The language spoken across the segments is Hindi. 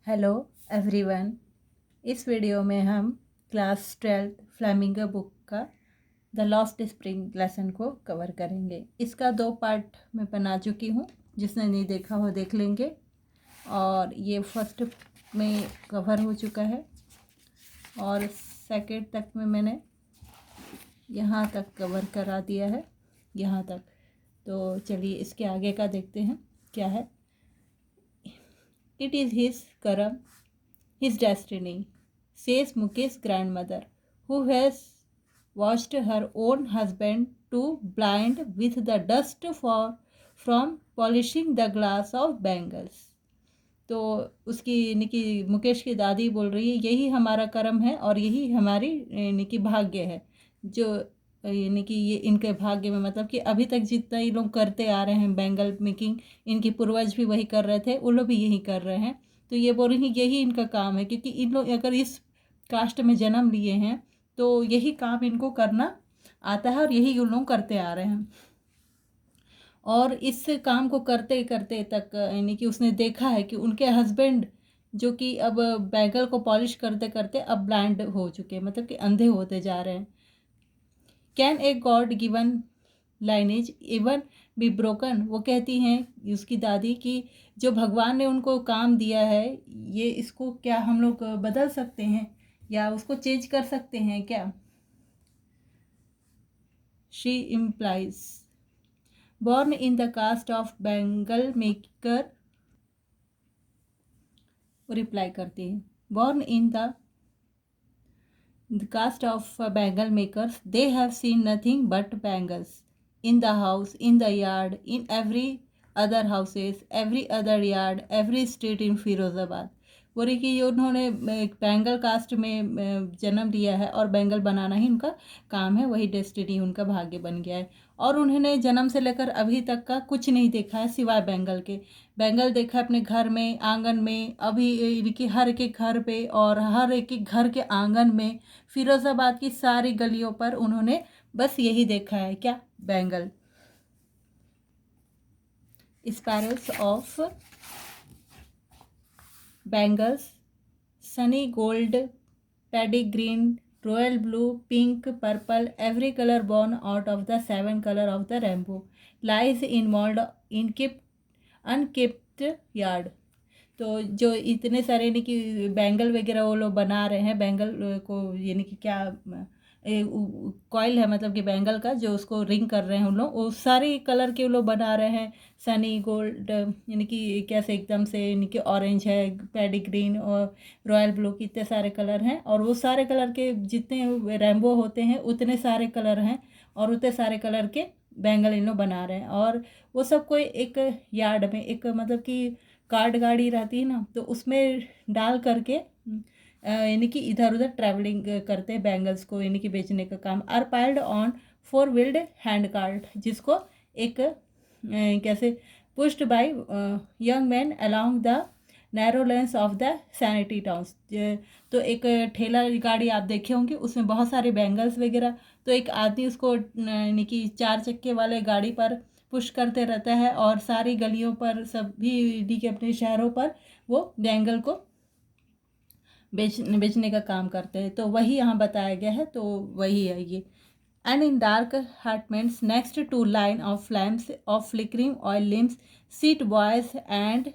Hello everyone. इस वीडियो में हम क्लास 12 फ्लेमिंगो बुक का द लॉस्ट स्प्रिंग लेसन को कवर करेंगे। इसका 2 पार्ट में बना चुकी हूँ, जिसने नहीं देखा हो देख लेंगे। और ये फर्स्ट में कवर हो चुका है और सेकंड तक में मैंने यहाँ तक कवर करा दिया है, यहाँ तक। तो चलिए इसके आगे का देखते हैं क्या है। इट इज़ हिज करम, his destiny, says Mukesh's grandmother, who has watched her own husband to blind with the dust from polishing the glass of bangles। तो उसकी यानी कि मुकेश की दादी बोल रही है, यही हमारा कर्म है और यही हमारी यानी कि भाग्य है, जो यानी कि ये इनके भाग्य में मतलब कि अभी तक जितना ये लोग करते आ रहे हैं बैंगल मेकिंग, इनके पूर्वज भी वही कर रहे थे, उन लोग भी यही कर रहे हैं। तो ये बोल रही हैं यही इनका काम है, क्योंकि इन लोग अगर इस कास्ट में जन्म लिए हैं तो यही काम इनको करना आता है और यही उन लोग करते आ रहे हैं। और इस काम को करते करते तक यानी कि उसने देखा है कि उनके हस्बैंड जो कि अब बैंगल को पॉलिश करते करते अब ब्लाइंड हो चुके हैं, मतलब कि अंधे होते जा रहे हैं। Can a god given lineage even be broken. वो कहती हैं उसकी दादी कि जो भगवान ने उनको काम दिया है, ये इसको क्या हम लोग बदल सकते हैं या उसको चेंज कर सकते हैं क्या। She implies born in the caste of bengal maker, वो रिप्लाई करती है born in the caste of bangle makers, they have seen nothing but bangles in the house, in the yard, in every other houses, every other yard, every street in Firozabad. वो रही कि ये उन्होंने बैंगल कास्ट में जन्म लिया है और बैंगल बनाना ही उनका काम है, वही डेस्टिनी उनका भाग्य बन गया है। और उन्होंने जन्म से लेकर अभी तक का कुछ नहीं देखा है सिवाय बैंगल के। बैंगल देखा अपने घर में, आंगन में, अभी इनकी हर एक एक घर पे और हर एक एक घर के आंगन में, फिरोज़ाबाद की सारी गलियों पर उन्होंने बस यही देखा है, क्या, bangle. Sparrows of bangles, sunny gold, paddy green, royal blue, pink, purple, every color born out of the 7 color of the rainbow, lies in mold in kept unkept yard। तो जो इतने सारे यानी कि बैंगल वगैरह वो लोग बना रहे हैं, बैंगल को यानी कि क्या कॉइल है, मतलब कि बैंगल का जो उसको रिंग कर रहे हैं उन लोग, वो सारे कलर के वो लोग बना रहे हैं। सनी गोल्ड यानी कि कैसे एकदम से यानी कि ऑरेंज है, पैडी ग्रीन और रॉयल ब्लू की इतने सारे कलर हैं, और वो सारे कलर के जितने रेनबो होते हैं उतने सारे कलर हैं और उतने सारे कलर के बैंगल इन लोग बना रहे हैं। और वो सब कोई एक यार्ड में, एक मतलब कि कार्ड गाड़ी रहती है ना, तो उसमें डाल करके यानी कि इधर उधर ट्रैवलिंग करते हैं बैंगल्स को यानी कि बेचने का काम। Are piled on 4 wheeled hand cart, जिसको एक कैसे pushed by young man along the narrow lanes of the sanity towns. तो एक ठेला गाड़ी आप देखे होंगे, उसमें बहुत सारे बैंगल्स वगैरह, तो एक आदमी उसको यानी कि 4 चक्के वाले गाड़ी पर पुश करते रहता है और सारी गलियों पर सभी के अपने शहरों पर वो बैंगल को बेचने का काम करते हैं। तो वही यहाँ बताया गया है, तो वही है ये। And in dark hutments next to line of flames of flickering oil lamps sit boys and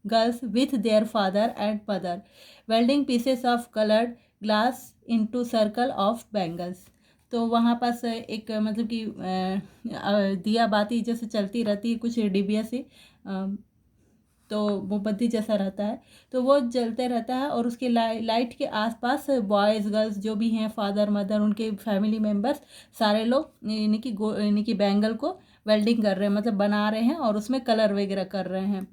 girls with their father and mother welding pieces of coloured glass into circle of bangles. तो वहाँ पास एक मतलब कि दिया बाती जैसे चलती रहती है, कुछ डिबिया सी, तो मोमबत्ती जैसा रहता है, तो वो जलते रहता है और उसके लाइट के आसपास बॉयज़ गर्ल्स जो भी हैं, फादर मदर, उनके फैमिली मेम्बर्स, सारे लोग यानी कि बैंगल को वेल्डिंग कर रहे हैं, मतलब बना रहे हैं और उसमें कलर वगैरह कर रहे हैं।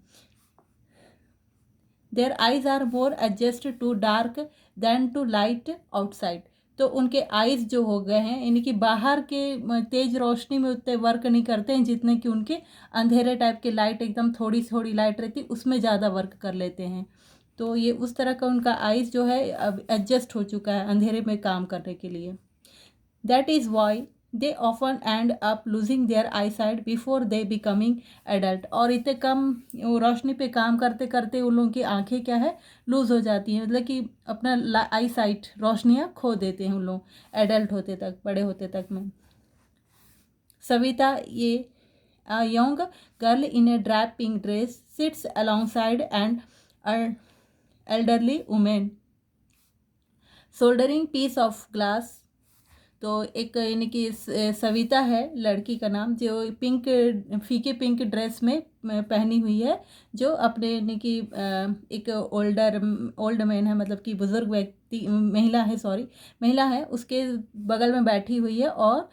Their eyes are more adjust to dark than to light outside. तो उनके आइज़ जो हो गए हैं यानी कि बाहर के तेज़ रोशनी में उतने वर्क नहीं करते हैं जितने कि उनके अंधेरे टाइप के लाइट, एकदम थोड़ी थोड़ी लाइट रहती, उसमें ज़्यादा वर्क कर लेते हैं। तो ये उस तरह का उनका आइज़ जो है अब एडजस्ट हो चुका है अंधेरे में काम करने के लिए। That is why they often end up losing their eyesight before they becoming adult. और इतने कम रोशनी पे काम करते करते उन लोगों की आंखें क्या है, लूज़ हो जाती हैं, मतलब कि अपना आई साइट रोशनियाँ खो देते हैं उन लोग एडल्ट होते तक, बड़े होते तक में। सविता ये a young girl in a drab pink dress sits alongside an elderly woman soldering piece of glass। तो एक यानी कि सविता है लड़की का नाम, जो पिंक फीके पिंक ड्रेस में पहनी हुई है, जो अपने यानी कि एक ओल्ड मैन है, मतलब कि बुज़ुर्ग व्यक्ति, महिला है, सॉरी महिला है, उसके बगल में बैठी हुई है और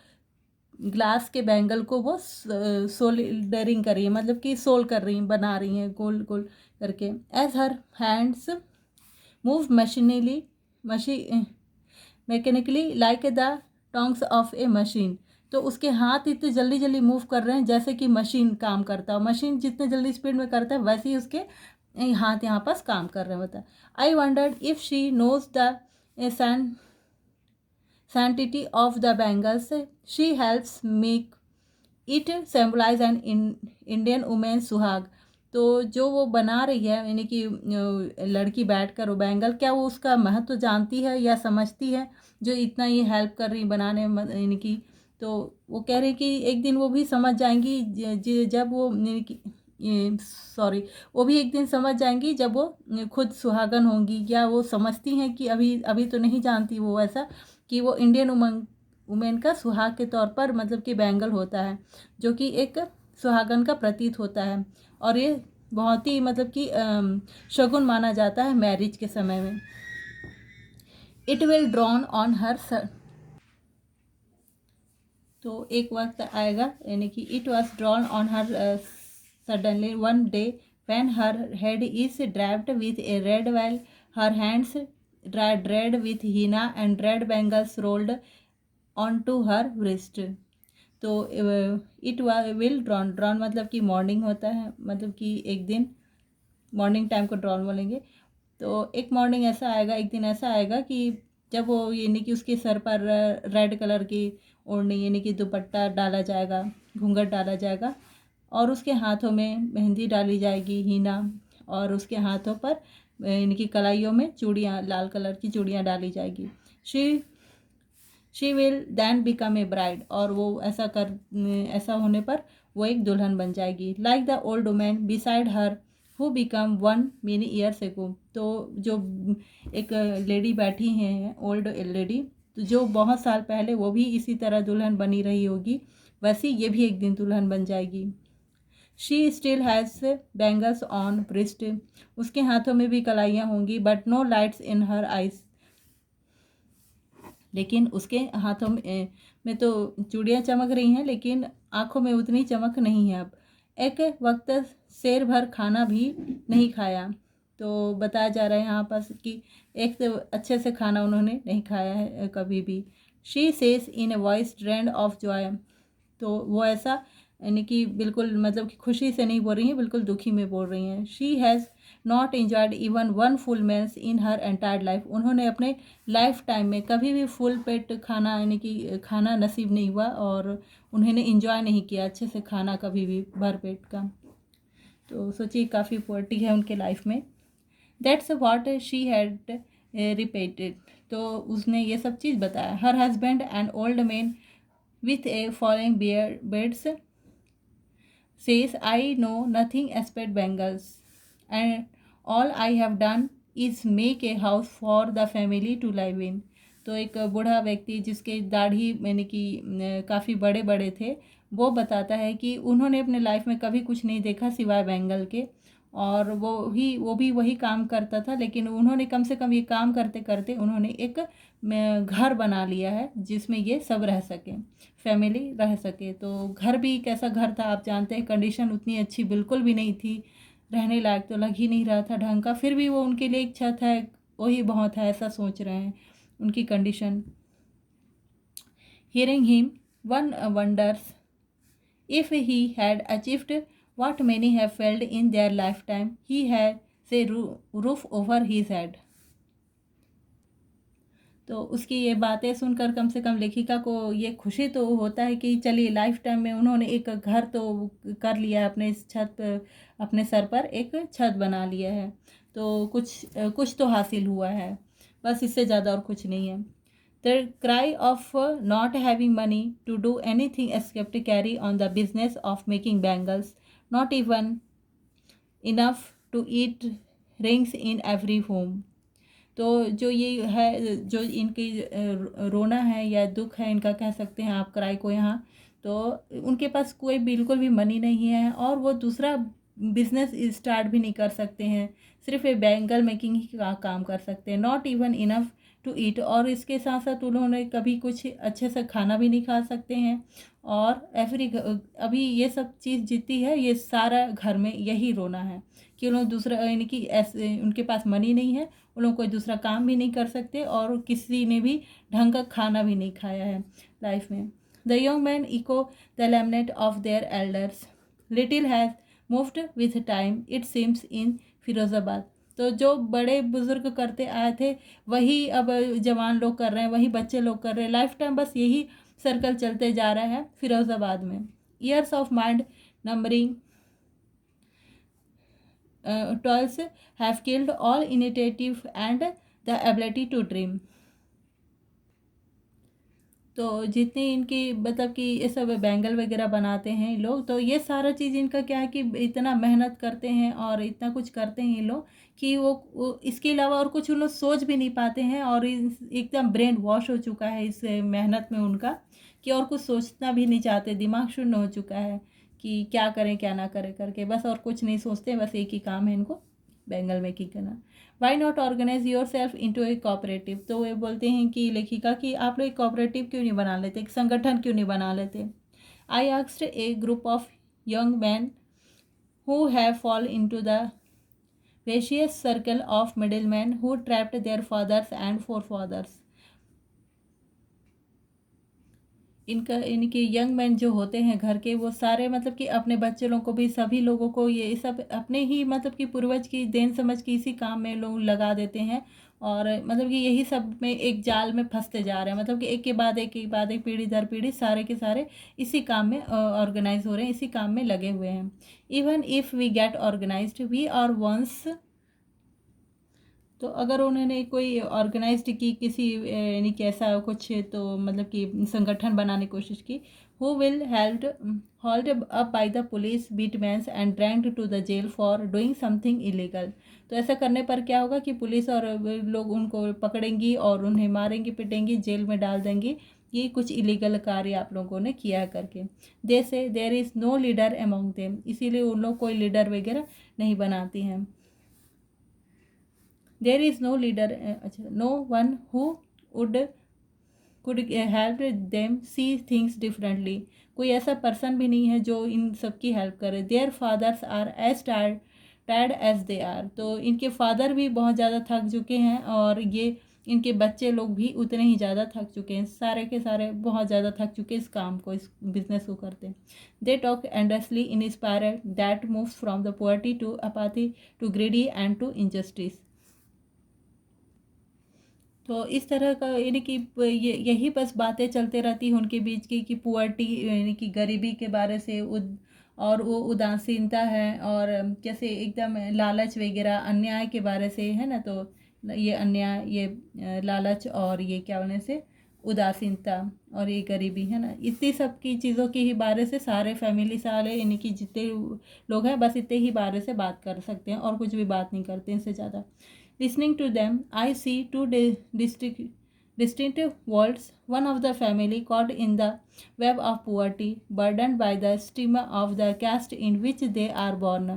ग्लास के बैंगल को वो सोल्डरिंग कर रही है, मतलब कि सोल कर रही हैं, बना रही हैं गोल गोल करके। As her hands move mechanically like the tongs of a machine. तो उसके हाथ इतने जल्दी जल्दी मूव कर रहे हैं जैसे कि मशीन काम करता हो, मशीन जितने जल्दी स्पीड में करता है वैसे ही उसके हाथ यहाँ पास काम कर रहे हैं, बता। I wondered if she knows the sanctity of the bangles she helps make it symbolize an Indian woman सुहाग। तो जो वो बना रही है यानी कि लड़की बैठकर वो बैंगल, क्या वो उसका महत्व जानती है या समझती है, जो इतना ये हेल्प कर रही बनाने में यानी कि। तो वो कह रही कि एक दिन वो भी समझ जाएंगी जब वो यानी कि सॉरी वो भी एक दिन समझ जाएंगी जब वो खुद सुहागन होंगी, या वो समझती हैं कि अभी अभी तो नहीं जानती वो ऐसा कि वो इंडियन वुमेन का सुहाग के तौर पर मतलब कि बैंगल होता है, जो कि एक सुहागन का प्रतीत होता है, और ये बहुत ही मतलब कि शगुन माना जाता है मैरिज के समय में। It will drawn on her, तो एक वक्त आएगा यानी कि it was drawn on her suddenly one day when her head is draped with A red well, her hands dried red with henna and red bangles rolled onto her wrist। तो इट विल ड्रॉन, ड्रॉन मतलब कि मॉर्निंग होता है, मतलब कि एक दिन मॉर्निंग टाइम को ड्रॉन बोलेंगे। तो एक मॉर्निंग ऐसा आएगा, एक दिन ऐसा आएगा कि जब वो यानी कि उसके सर पर रेड कलर की ओढ़नी यानी कि दुपट्टा डाला जाएगा, घूंघट डाला जाएगा, और उसके हाथों में मेहंदी डाली जाएगी, हीना, और उसके हाथों पर यानी कि कलाइयों में चूड़ियाँ, लाल कलर की चूड़ियाँ डाली जाएगी। She will then become a bride, और वो ऐसा होने पर वो एक दुल्हन बन जाएगी। Like the old women beside her who become one many years ago. तो जो एक लेडी बैठी हैं, ओल्ड लेडी, तो जो बहुत साल पहले वो भी इसी तरह दुल्हन बनी रही होगी, वैसे ये भी एक दिन दुल्हन बन जाएगी। She still has bangles on wrist, उसके हाथों में भी कलाइयाँ होंगी, but no lights in her eyes, लेकिन उसके हाथों में तो चूड़ियाँ चमक रही हैं, लेकिन आँखों में उतनी चमक नहीं है अब। एक वक्त शेर भर खाना भी नहीं खाया। तो बताया जा रहा है यहाँ पर कि एक तो अच्छे से खाना उन्होंने नहीं खाया है कभी भी। She says in a voice drained of Joy, तो वो ऐसा यानी कि बिल्कुल मतलब कि खुशी से नहीं बोल रही हैं, बिल्कुल दुखी में बोल रही हैं। She has not enjoyed even one full meals in her entire life, उन्होंने अपने लाइफ टाइम में कभी भी फुल पेट खाना यानी कि खाना नसीब नहीं हुआ, और उन्होंने इंजॉय नहीं किया अच्छे से खाना कभी भी भर पेट का। तो सोचिए काफ़ी पॉवर्टी है उनके लाइफ में। That's what she had repeated, तो उसने ये सब चीज़ बताया। Her husband and old man with a falling beards says I know nothing except bangles, and all I have done is make a house for the family to live in। तो एक बूढ़ा व्यक्ति जिसके दाढ़ी यानी कि काफ़ी बड़े बड़े थे, वो बताता है कि उन्होंने अपने लाइफ में कभी कुछ नहीं देखा सिवाय बैंगल के, और वो भी वही काम करता था, लेकिन उन्होंने कम से कम ये काम करते करते उन्होंने एक घर बना लिया है जिसमें ये सब रह सके, फैमिली रह सके। तो घर भी कैसा घर था आप जानते हैं, कंडीशन उतनी अच्छी बिल्कुल भी नहीं थी, रहने लायक तो लग ही नहीं रहा था ढंग का, फिर भी वो उनके लिए एक छत है वही बहुत है, ऐसा सोच रहे हैं उनकी condition. Hearing him one wonders if he had achieved what many have failed in their lifetime, he has a roof over his head। तो उसकी ये बातें सुनकर कम से कम लेखिका को ये खुशी तो होता है कि चलिए लाइफ टाइम में उन्होंने एक घर तो कर लिया है, अपने इस छत अपने सर पर एक छत बना लिया है, तो कुछ तो हासिल हुआ है, बस इससे ज़्यादा और कुछ नहीं है। The cry of not having money to do anything except carry on the business of making bangles, not even enough to eat rings in every home। तो जो ये है, जो इनकी रोना है या दुख है इनका, कह सकते हैं आप क्राई को यहाँ, तो उनके पास कोई बिल्कुल भी मनी नहीं है और वो दूसरा बिजनेस स्टार्ट भी नहीं कर सकते हैं, सिर्फ ये बैंगल मेकिंग ही का काम कर सकते हैं। Not even enough to eat, और इसके साथ साथ उन्होंने कभी कुछ अच्छे से खाना भी नहीं खा सकते हैं। और अभी ये सब चीज़ जीती है, ये सारा घर में यही रोना है कि उन्होंने दूसरा, यानी कि ऐसे उनके पास मनी नहीं है, उन लोग कोई दूसरा काम भी नहीं कर सकते और किसी ने भी ढंग का खाना भी नहीं खाया है लाइफ में। The young man echo the laminate of their elders, little has moved with time it seems in Firozabad. तो जो बड़े बुजुर्ग करते आए थे वही अब जवान लोग कर रहे हैं, वही बच्चे लोग कर रहे हैं, लाइफ टाइम बस यही सर्कल चलते जा रहा है फिरोज़ाबाद में। Years of mind numbering toils have killed all initiative and the ability to dream। तो जितनी इनकी मतलब कि ये सब बैंगल वगैरह बनाते हैं लोग, तो ये सारा चीज़ इनका क्या है कि इतना मेहनत करते हैं और इतना कुछ करते हैं ये लोग कि वो इसके अलावा और कुछ उन लोग सोच भी नहीं पाते हैं, और एकदम ब्रेन वॉश हो चुका है इस मेहनत में उनका, कि और कुछ सोचना भी नहीं चाहते, दिमाग शून्य हो चुका है कि क्या करें क्या ना करें करके, बस और कुछ नहीं सोचते, बस एक ही काम है इनको, बैंगल मेकिंग करना। Why not organise yourself into a cooperative. तो वे बोलते हैं कि लेखिका कि आप लोग एक कोऑपरेटिव क्यों नहीं बना लेते, एक संगठन क्यों नहीं बना लेते। I asked A group of young man who have fall into the vicious circle of middlemen who trapped their fathers and forefathers। इनके यंग मैन जो होते हैं घर के, वो सारे मतलब कि अपने बच्चे लोगों को भी, सभी लोगों को ये सब अपने ही मतलब कि पूर्वज की देन समझ के इसी काम में लोग लगा देते हैं, और मतलब कि यही सब में एक जाल में फंसते जा रहे हैं, मतलब कि एक के बाद एक पीढ़ी दर पीढ़ी सारे के सारे इसी काम में ऑर्गेनाइज हो रहे हैं, इसी काम में लगे हुए हैं। Even if we get organised we are once. तो अगर उन्होंने कोई ऑर्गेनाइज्ड की किसी यानी कि ऐसा कुछ, तो मतलब कि संगठन बनाने की कोशिश की, who will hold up by the police beatmen and dragged to the jail for doing something illegal. तो ऐसा करने पर क्या होगा कि पुलिस और लोग उनको पकड़ेंगी और उन्हें मारेंगी पीटेंगी, जेल में डाल देंगी, ये कुछ इलीगल कार्य आप लोगों ने किया करके। They say there is no leader among them, इसीलिए उन लोग कोई लीडर वगैरह नहीं बनाती हैं। देयर इज़ नो लीडर, अच्छा, no one who would could help them see things differently. कोई ऐसा पर्सन भी नहीं है जो इन सब की हेल्प करे। Their fathers are as tired as they are. तो इनके फादर भी बहुत ज़्यादा थक चुके हैं और ये इनके बच्चे लोग भी उतने ही ज़्यादा थक चुके हैं, सारे के सारे बहुत ज़्यादा थक चुके हैं इस काम को, इस बिजनेस को करते। They talk endlessly inspired that moves from the poverty to apathy to greedy and to injustice. तो इस तरह का यानी कि यही बस बातें चलते रहती हैं उनके बीच की, कि पुअर्टी यानी कि गरीबी के बारे से, और वो उदासीनता है, और जैसे एकदम लालच वगैरह अन्याय के बारे से है ना। तो ये अन्याय, ये लालच, और ये क्या बोलने से उदासीनता, और ये गरीबी है ना, इतनी सब की चीज़ों की ही बारे से सारे फैमिली सारे यानी कि जितने लोग हैं बस इतने ही बारे से बात कर सकते हैं, और कुछ भी बात नहीं करते इनसे ज़्यादा। Listening to them, I see two distinct worlds. One of the family caught in the web of poverty, burdened by the stigma of the caste in which they are born।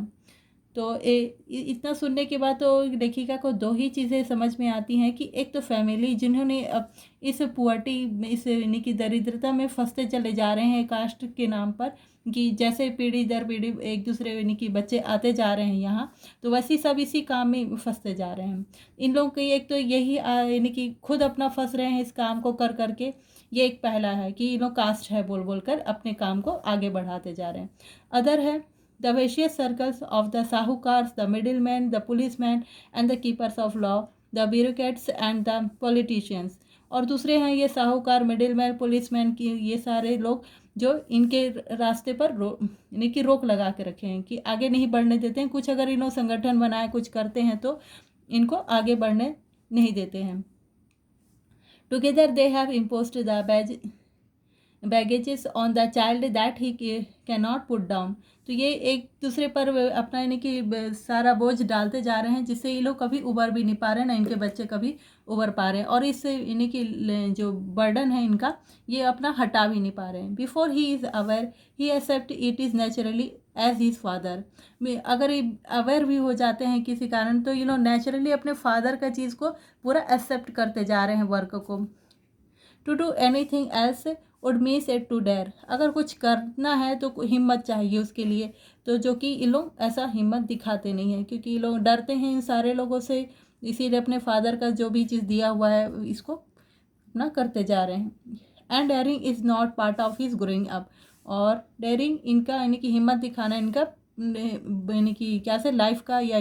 तो इतना सुनने के बाद तो लेखिका को दो ही चीज़ें समझ में आती हैं कि एक तो फैमिली जिन्होंने अब इस पुअर्टी, इस यानी कि दरिद्रता में फंसते चले जा रहे हैं कास्ट के नाम पर, कि जैसे पीढ़ी दर पीढ़ी एक दूसरे यानी कि बच्चे आते जा रहे हैं यहाँ, तो वैसे सब इसी काम में फंसते जा रहे हैं। इन लोगों की एक तो यही यानी कि खुद अपना फंस रहे हैं इस काम को कर करके, ये एक पहला है कि इन लोग कास्ट है बोल बोल कर अपने काम को आगे बढ़ाते जा रहे हैं। अदर है the vicious circles of the sahukars, the middlemen, the policemen and the keepers of law, the bureaucrats and the politicians, और दूसरे हैं ये साहूकार, मिडिलमैन, पुलिसमैन की, ये सारे लोग जो इनके रास्ते पर यानी कि रोक लगा के रखे हैं कि आगे नहीं बढ़ने देते हैं। कुछ अगर इन्होंने संगठन बनाए कुछ करते हैं तो इनको आगे बढ़ने नहीं देते हैं। Together they have imposed the baggages on the child that he can not put down. तो ये एक दूसरे पर अपना यानी कि सारा बोझ डालते जा रहे हैं, जिससे ये लोग कभी उबर भी नहीं पा रहे हैं, ना इनके बच्चे कभी उबर पा रहे हैं, और इस यानी कि जो बर्डन है इनका ये अपना हटा भी नहीं पा रहे हैं। Before he is aware he accept it is naturally as his father. अगर ये अवेयर भी हो जाते हैं किसी कारण तो ये लोग नेचुरली अपने फादर का चीज़ को पूरा एक्सेप्ट करते जा रहे हैं वर्क को। To do anything else would means it to dare. अगर कुछ करना है तो हिम्मत चाहिए उसके लिए, तो जो कि ये लोग ऐसा हिम्मत दिखाते नहीं हैं, क्योंकि ये लोग डरते हैं इन सारे लोगों से, इसीलिए अपने फादर का जो भी चीज़ दिया हुआ है इसको अपना करते जा रहे हैं। And daring is not part of his growing up. और डेयरिंग इनका यानी कि हिम्मत दिखाना इनका यानी कि क्या से लाइफ का या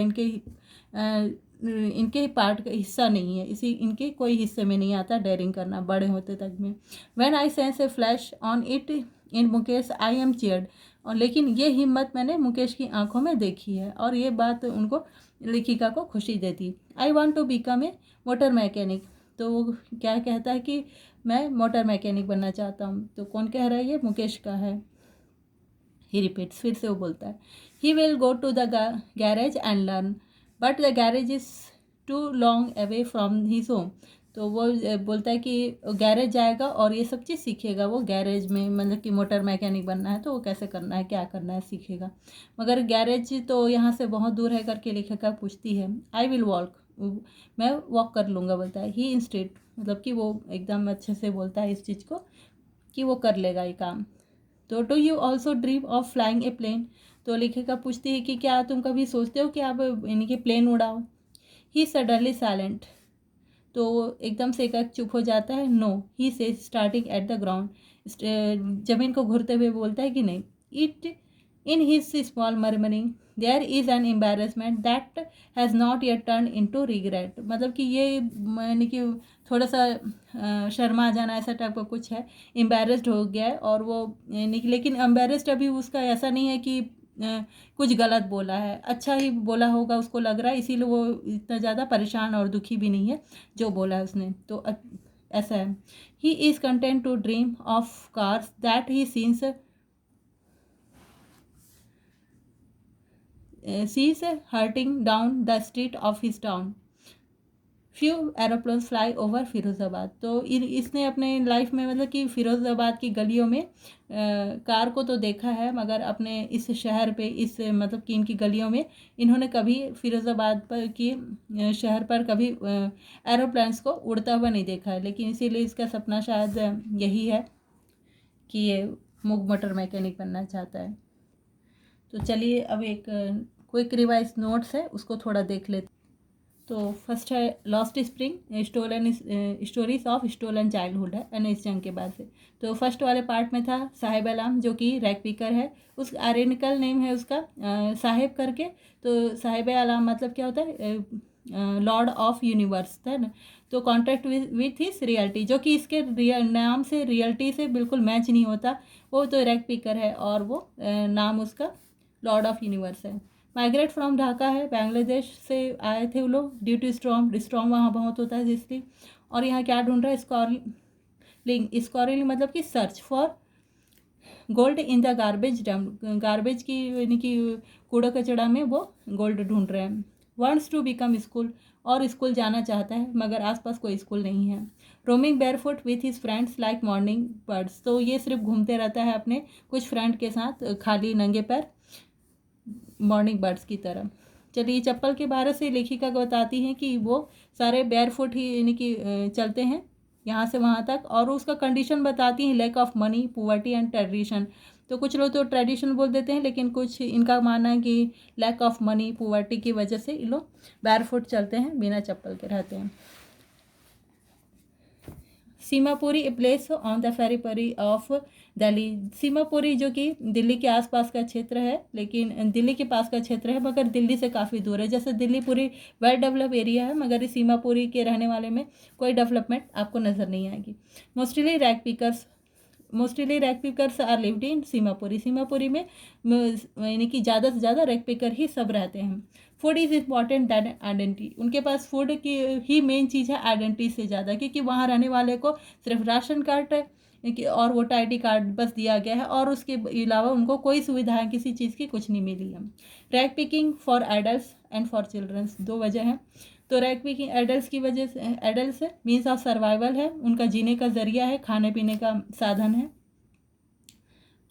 इनके पार्ट का हिस्सा नहीं है, इसी इनके कोई हिस्से में नहीं आता डेयरिंग करना बड़े होते तक में। When I sense A flash on it in Mukesh I am cheered. और लेकिन ये हिम्मत मैंने मुकेश की आंखों में देखी है, और ये बात उनको लेखिका को खुशी देती। I want to become a motor mechanic. तो वो क्या कहता है कि मैं मोटर मैकेनिक बनना चाहता हूँ। तो कौन कह रहा है, ये मुकेश का है। ही रिपीट्स, फिर से वो बोलता है, he will go to the garage and learn but the garage is too long away from his home. तो वो बोलता है कि गैरेज जाएगा और ये सब चीज़ सीखेगा वो गैरेज में, मतलब कि मोटर मैकेनिक बनना है तो वो कैसे करना है क्या करना है सीखेगा, मगर गैरेज तो यहाँ से बहुत दूर है करके लेखिका पूछती है। आई विल वॉक, मैं वॉक कर लूँगा बोलता है ही इंस्टेड, मतलब कि वो एकदम अच्छे से बोलता है इस चीज़ को कि वो कर लेगा ये काम। तो do you also dream of flying a plane. तो लेखिका पूछती है कि क्या तुम कभी सोचते हो कि आप यानी कि प्लेन उड़ाओ। ही सडनली साइलेंट, तो एकदम से एक चुप हो जाता है। नो ही से स्टार्टिंग एट द ग्राउंड, जमीन को घूरते हुए बोलता है कि नहीं। It in his small murmuring there is an embarrassment that has not yet turn into regret. मतलब कि ये यानी कि थोड़ा सा शर्मा जाना ऐसा टाइप का कुछ है, एम्बेरस्ड हो गया है, और वो यानी कि लेकिन एम्बेरस्ड अभी उसका ऐसा नहीं है कि कुछ गलत बोला है, अच्छा ही बोला होगा उसको लग रहा है, इसीलिए वो इतना ज़्यादा परेशान और दुखी भी नहीं है जो बोला है उसने। तो ऐसा है। He is content to dream of cars that he सीन्स sees hurting down the street of his town. Few aeroplanes fly over Firozabad. तो इसने अपने लाइफ में मतलब कि फ़िरोज़ाबाद की गलियों में कार को तो देखा है, मगर अपने इस शहर पे इस मतलब कि इनकी गलियों में इन्होंने कभी फ़िरोज़ाबाद पर की शहर पर कभी एरोप्लेन्स को उड़ता हुआ नहीं देखा है। लेकिन इसीलिए इसका सपना शायद यही है कि ये मोटर मैकेनिक बनना चाहता है। तो चलिए अब एक क्विक रिवाइज नोट्स है उसको थोड़ा देख लेते। तो फर्स्ट है lost spring stolen stories of stolen childhood है एनएस जंग के बाद से। तो फर्स्ट वाले पार्ट में था साहिब अलाम जो कि रैक पिकर है, उस आयरनिकल नेम है उसका साहिब करके। तो साहिब अलाम मतलब क्या होता है, लॉर्ड ऑफ यूनिवर्स है ना। तो कॉन्ट्रैक्ट विथ हिस रियल्टी, जो कि इसके नाम से रियल्टी से बिल्कुल मैच नहीं होता, वो तो रैक पिकर है और वो नाम उसका लॉर्ड ऑफ यूनिवर्स है। माइग्रेट फ्रॉम ढाका है, बांग्लादेश से आए थे वो लोग ड्यू टू स्टॉर्म वहाँ बहुत होता है जिसलिए। और यहाँ क्या ढूंढ रहा है, स्कॉरलिंग मतलब कि search for gold in the garbage dump, garbage की यानी कि कूड़ा कचड़ा में वो गोल्ड ढूंढ रहे हैं। वांट्स टू बिकम स्कूल, और स्कूल जाना चाहता है मगर आसपास कोई स्कूल नहीं है। Roaming barefoot with his friends like morning birds, तो ये सिर्फ घूमते रहता है अपने कुछ फ्रेंड के साथ खाली नंगे पैर मॉर्निंग बर्ड्स की तरह। चलिए चप्पल के बारे से लेखिका को बताती हैं कि वो सारे बेयरफुट ही यानी कि चलते हैं यहाँ से वहाँ तक, और उसका कंडीशन बताती हैं lack of money, poverty and tradition. तो कुछ लोग तो ट्रेडिशन बोल देते हैं, लेकिन कुछ इनका मानना है कि लैक ऑफ मनी पुवर्टी की वजह से ये लोग बेयरफुट चलते हैं, बिना चप्पल के रहते हैं। Seemapuri a place on the periphery of Delhi. Seemapuri जो कि दिल्ली के आसपास का क्षेत्र है, लेकिन दिल्ली के पास का क्षेत्र है मगर दिल्ली से काफ़ी दूर है। जैसे दिल्ली पूरी वेल डेवलप एरिया है मगर इस सीमापुरी के रहने वाले में कोई डेवलपमेंट आपको नज़र नहीं आएगी। Mostly rag pickers are lived in Seemapuri. Seemapuri में यानी कि ज़्यादा से ज़्यादा रैक पिकर ही सब रहते हैं। Food is important than identity. उनके पास फूड की ही मेन चीज़ है आइडेंटिटी से ज़्यादा, क्योंकि वहाँ रहने वाले को सिर्फ राशन कार्ड और वोटर ID कार्ड बस दिया गया है और उसके अलावा उनको कोई सुविधाएं किसी चीज़ की कुछ नहीं मिली है। Rag picking for adults and for childrens, दो वजह हैं। तो रैक पिकिंग एडल्ट्स की वजह से, एडल्ट्स है मीन्स ऑफ सर्वाइवल है, उनका जीने का जरिया है, खाने पीने का साधन है।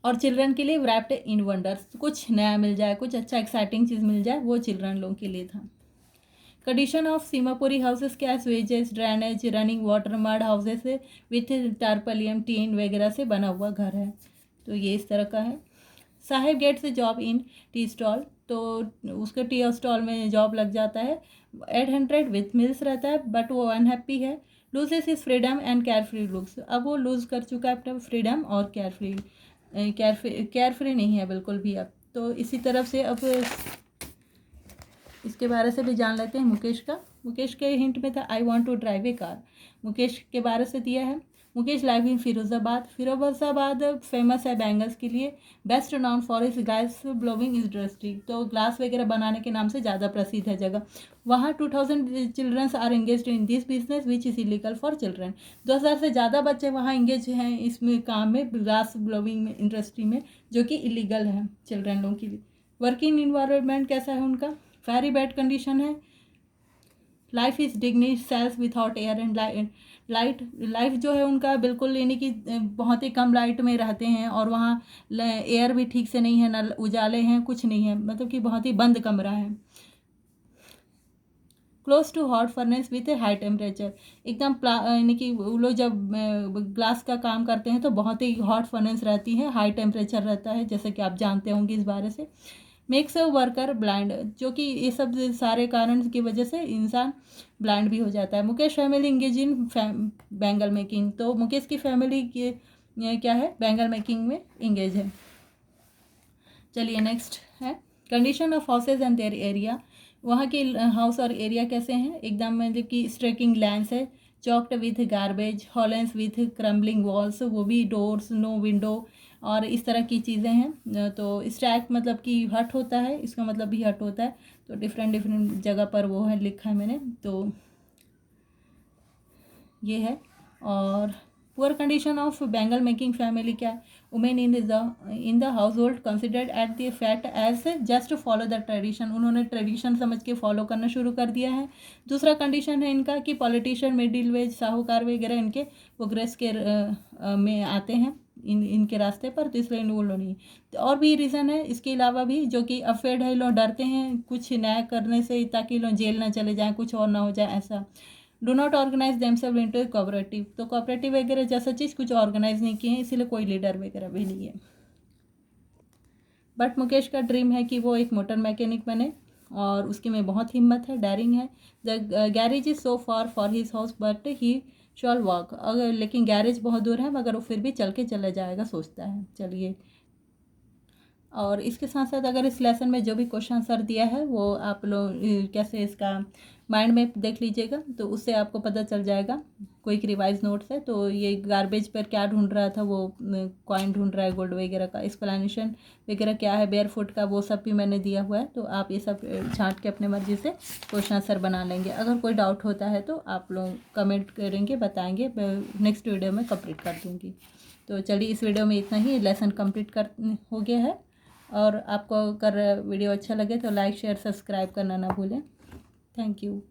और चिल्ड्रन के लिए रैप्ड इन वंडर्स, कुछ नया मिल जाए, कुछ अच्छा एक्साइटिंग चीज़ मिल जाए, वो चिल्ड्रन लोगों के लिए था। कंडीशन ऑफ सीमापुरी हाउसेस क्या है? Sewages, drainage, running water, mud houses with tarpaulin tin वगैरह से बना हुआ घर है। तो ये इस तरह का है। Saheb gets job in tea stall, तो उसके टी स्टॉल में जॉब लग जाता है। 800 विथ मिल्स रहता है बट वो अनहैप्पी है। Loses is freedom and care free looks, अब वो लूज़ कर चुका है अपना फ्रीडम और केयर फ्री नहीं है बिल्कुल भी अब। तो इसी तरफ से अब इसके बारे से भी जान लेते हैं मुकेश का। मुकेश के हिंट में था I want to drive a car. Mukesh के बारे से दिया है। Mukesh live in Firozabad. Firozabad famous है बैंगल्स के लिए, best known for is glass blowing industry, तो ग्लास वगैरह बनाने के नाम से ज़्यादा प्रसिद्ध है जगह। वहाँ 2000 childrens are engaged in this business which is illegal for children. 2000 से ज़्यादा बच्चे वहाँ एंगेज हैं इसमें काम में, ग्लास ब्लोविंग में इंडस्ट्री में, जो कि इलीगल है चिल्ड्रन लोगों के लिए। वर्किंग इन्वायरमेंट कैसा है उनका? वेरी बैड कंडीशन है। Life is dignityless without air and life जो है उनका बिल्कुल, यानी कि बहुत ही कम लाइट में रहते हैं और वहाँ एयर भी ठीक से नहीं है, ना उजाले हैं, कुछ नहीं है, मतलब कि बहुत ही बंद कमरा है। Close to hot furnace with a high temperature, एकदम यानी कि वो लोग जब ग्लास का काम करते हैं तो बहुत ही हॉट फर्नेस रहती है, हाई टेम्परेचर रहता है, जैसे कि आप जानते होंगे इस बारे से। मेक्स अ वर्कर ब्लाइंड, जो कि ये सब सारे कारण की वजह से इंसान ब्लाइंड भी हो जाता है। Mukesh family engage in bangle making, तो मुकेश की फैमिली क्या है? बैंगल मेकिंग में इंगेज है। चलिए नेक्स्ट है condition of houses and their area. वहाँ के हाउस और एरिया कैसे हैं? एकदम मतलब कि स्ट्रेकिंग लैंड्स है, choked with garbage, homes with crumbling walls, वो भी डोर्स, नो विंडो और इस तरह की चीज़ें हैं। तो स्टैक मतलब कि हट होता है, इसका मतलब भी हट होता है, तो डिफरेंट जगह पर वो है लिखा है मैंने, तो ये है। और poor condition of bangle making family क्या है? Women in the household considered at the fact as just follow the tradition, उन्होंने ट्रेडिशन समझ के फॉलो करना शुरू कर दिया है। दूसरा कंडीशन है इनका कि पॉलिटिशियन, मिडिल वेज, साहूकार वगैरह इनके प्रोग्रेस के में आते हैं इनके रास्ते पर, तो इसलिए वो लोग नहीं। तो और भी रीज़न है इसके अलावा भी, जो कि अफेड है, लोग डरते हैं कुछ नया करने से ताकि लोग जेल ना चले जाएँ, कुछ और ना हो जाए ऐसा। Do not organise themself into a cooperative, तो कोऑपरेटिव वगैरह जैसा चीज़ कुछ ऑर्गेनाइज नहीं किए हैं, इसीलिए कोई लीडर वगैरह भी नहीं है। बट मुकेश का ड्रीम है कि वो एक मोटर मैकेनिक बने और उसके में बहुत हिम्मत है, डेयरिंग है। The garage is so far for his house but he shawl walk, अगर लेकिन गैरेज बहुत दूर है मगर वो फिर भी चल के चला जाएगा सोचता है। चलिए, और इसके साथ साथ अगर इस लेसन में जो भी क्वेश्चन आंसर दिया है वो आप लोग कैसे इसका माइंड में देख लीजिएगा, तो उससे आपको पता चल जाएगा। क्विक रिवाइज नोट्स है, तो ये गार्बेज पर क्या ढूंढ रहा था, वो कॉइन ढूंढ रहा है गोल्ड वगैरह का, एक्सप्लेनेशन वगैरह क्या है बेयर फुट का, वो सब भी मैंने दिया हुआ है, तो आप ये सब छांट के अपने मर्जी से क्वेश्चन आंसर बना लेंगे। अगर कोई डाउट होता है तो आप लोग कमेंट करेंगे, बताएंगे, नेक्स्ट वीडियो में कंप्लीट कर दूँगी। तो चलिए इस वीडियो में इतना ही, लेसन कंप्लीट कर हो गया है। और आपको अगर वीडियो अच्छा लगे तो लाइक शेयर सब्सक्राइब करना ना भूलें। Thank you.